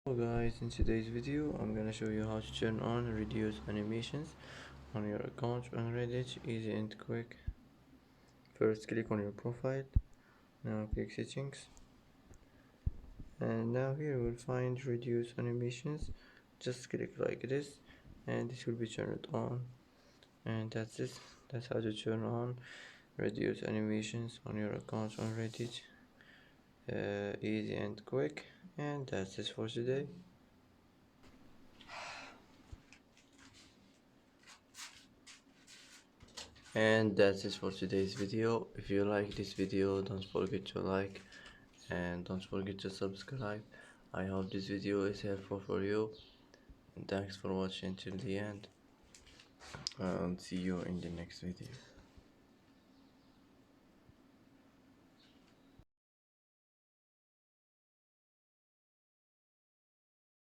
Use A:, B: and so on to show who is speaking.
A: Hello guys, in today's video I'm gonna show you how to turn on reduce animations on your account on Reddit. Easy and quick. First click on your profile, now click settings, and now here you will find reduce animations. Just click like this and this will be turned on, and that's it. That's how to turn on reduce animations on your account on Reddit. Easy and quick, and that's it for today. And that's it for today's video. If you like this video, don't forget to like and don't forget to subscribe. I hope this video is helpful for you, and thanks for watching till the end, and see you in the next video.